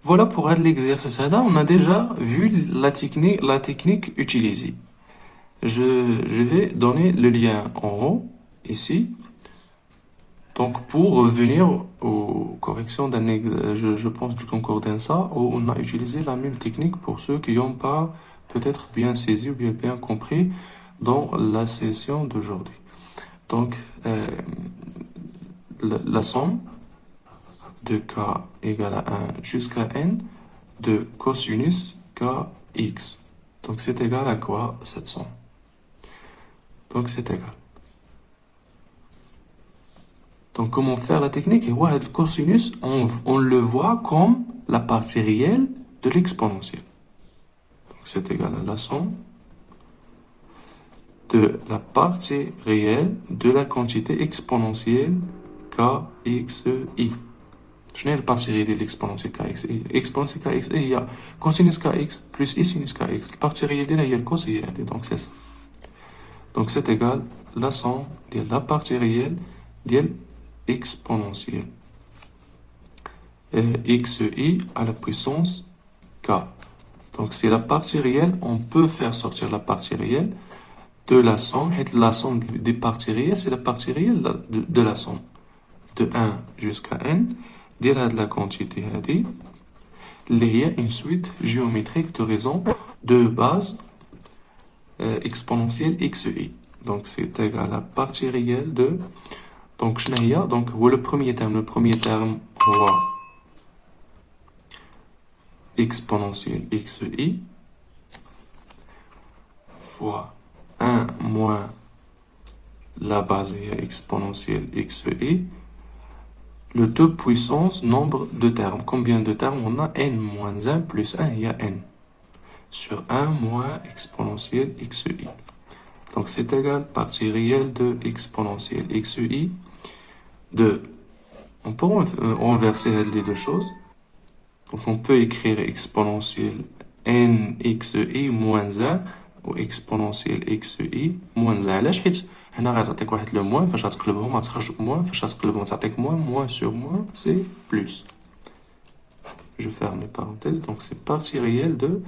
Voilà pour l'exercice. On a déjà vu la technique utilisée. Je vais donner le lien en haut, ici. Donc, pour revenir aux corrections je pense du concours d'ENSA, où on a utilisé la même technique pour ceux qui n'ont pas peut-être bien saisi ou bien compris dans la session d'aujourd'hui. Donc, la somme de k égale à 1 jusqu'à n de cosinus kx. Donc, c'est égal à quoi cette somme? Donc, c'est égal. Donc, comment faire la technique? Et ouais, le cosinus, on le voit comme la partie réelle de l'exponentielle. Donc, c'est égal à la somme de la partie réelle de la quantité exponentielle kxi. Je n'ai la partie réelle de l'exponentielle kxi. Exponentielle kxi, il y a cosinus kx plus i sinus kx. La partie réelle de la cos, donc c'est ça. Donc, c'est égal à la somme de la partie réelle de exponentielle xi à la puissance k. Donc, c'est la partie réelle. On peut faire sortir la partie réelle de la somme. Et la somme des parties réelles, c'est la partie réelle de la somme. De 1 jusqu'à n, de la quantité هذه اللي هي une suite géométrique de raisons de base exponentielle xi. Donc, c'est égal à la partie réelle de... Donc, شنو donc, le premier terme. Le premier terme, هو exponentielle xi fois 1 moins la base exponentielle xi, le 2 puissance nombre de termes. Combien de termes on a? N moins 1 plus 1, il y a n. Sur 1 moins exponentielle xi. Donc c'est égal partie réelle de exponentielle xi de... On peut renverser les deux choses. Donc on peut écrire exponentielle nxi moins 1 ou exponentielle xi moins 1. علاش حيت هنا غتعطيك واحد لو موان فاش غتقلبهم غتخرج موان فاش غتقلبهم تعطيك موان sur moins c'est plus. Je ferme les parenthèses. Donc c'est partie réelle de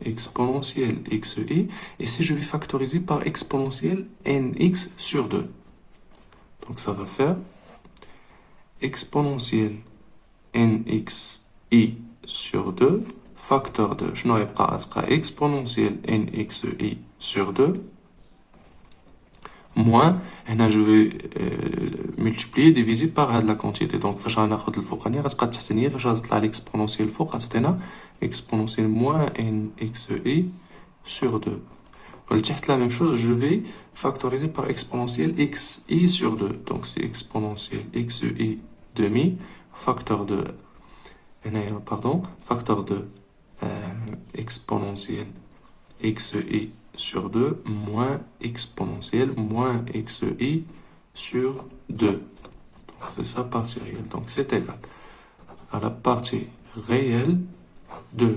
exponentielle xi. Et si je vais factoriser par exponentielle nx sur 2. Donc ça va faire exponentielle nx i sur 2 facteur de شنو غيبقى exponentielle nxi sur 2 moins هنا je vais multiplier diviser par la quantité. Donc فاش غناخد الفوقانيه غتبقى التحتانيه فاش غتطلع l'exponentielle الفوق غتعطينا exponentielle moins nxi sur 2. ولتحت la même chose, je vais factoriser par exponentielle xi sur 2. Donc c'est exponentielle xi demi facteur de facteur de exponentielle xi sur 2 moins exponentielle moins xi sur 2. Donc c'est ça partie réelle. Donc c'est égal à la partie réelle de...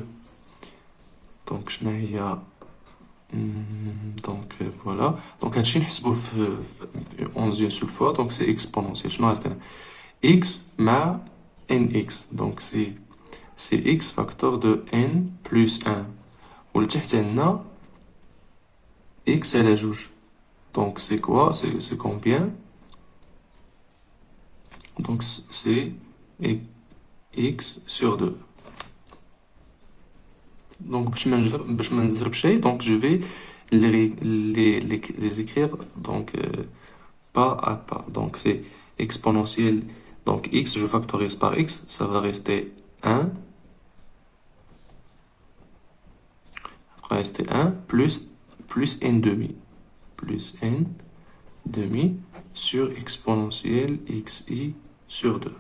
Donc je n'ai donc voilà. Donc هادشي نحسبوه في 11 seule fois. Donc c'est exponentielle. شنو غتعطينا x مع nx. Donc c'est x facteur de n plus 1. ولتحت عندنا x على جوج. Donc c'est quoi? C'est combien? Donc c'est x sur 2. Donc باش ما نزرب شيء, donc je vais les écrire donc pas à pas. Donc c'est exponentielle. Donc x, je factorise par x, ça va rester 1. Ça va rester 1 plus n demi. Plus n demi sur exponentielle xi sur 2.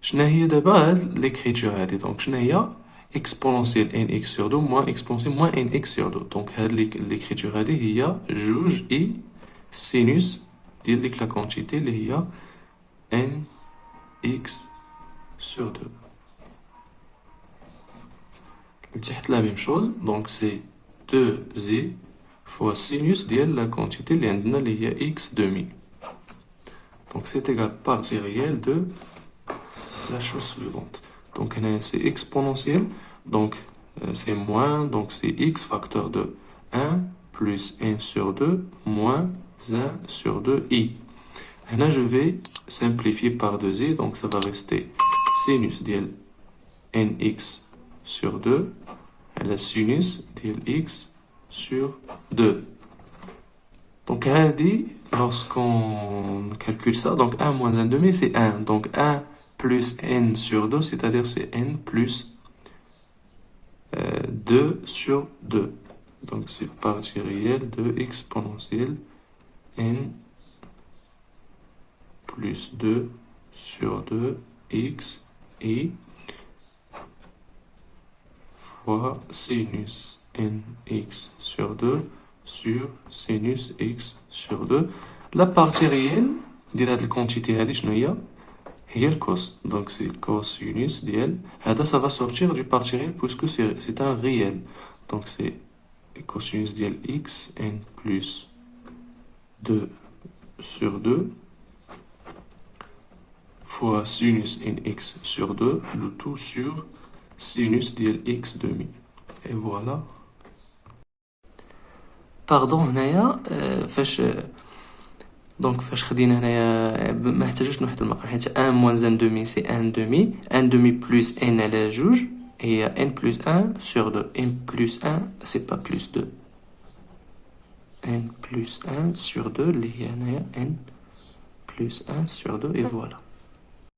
شنو هي دابا l'écriture هادي؟ دونك شنو هي exponentielle nx sur 2 moins exponentielle moins nx sur 2. Donc هاد l'écriture هادي هي جوج i sinus ديال ديك لا quantité اللي هي nx sur 2. لتحت la même chose. Donc c'est 2i fois sinus ديال la quantité اللي عندنا اللي هي x demi. Donc c'est égal partie réelle de la chose suivante. Donc, c'est exponentiel. Donc, c'est moins. Donc, c'est x facteur de 1 plus n sur 2 moins 1 sur 2 i. Et là, je vais simplifier par 2i. Donc, ça va rester sinus de nx sur 2. Et la sinus de x sur 2. Donc, lorsqu'on calcule ça, donc 1 moins 1 demi, c'est 1. Donc, 1 plus n sur 2, c'est-à-dire c'est n plus 2 sur 2. Donc, c'est partie réelle de exponentielle n plus 2 sur 2 x i fois sinus nx sur 2 sur sinus x sur 2. La partie réelle de la quantité هي le cos. Donc c'est cosinus ديال هذا, ça va sortir du partie réelle puisque c'est un réel. Donc c'est cosinus ديال x n plus 2 sur 2 fois sinus nx sur 2, le tout sur sinus ديال x demi. Et voilà. Pardon, هنايا فاش دونك فاش خدينا هنايا ما احتاجوش نوحدو المقام حيت 1 moins 1 demi c'est 1 demi. 1 demi plus n على جوج هي n plus 1 sur 2. n plus 1 c'est pas plus 2. n plus 1 sur 2 اللي هي هنايا n plus 1 sur 2 et voilà.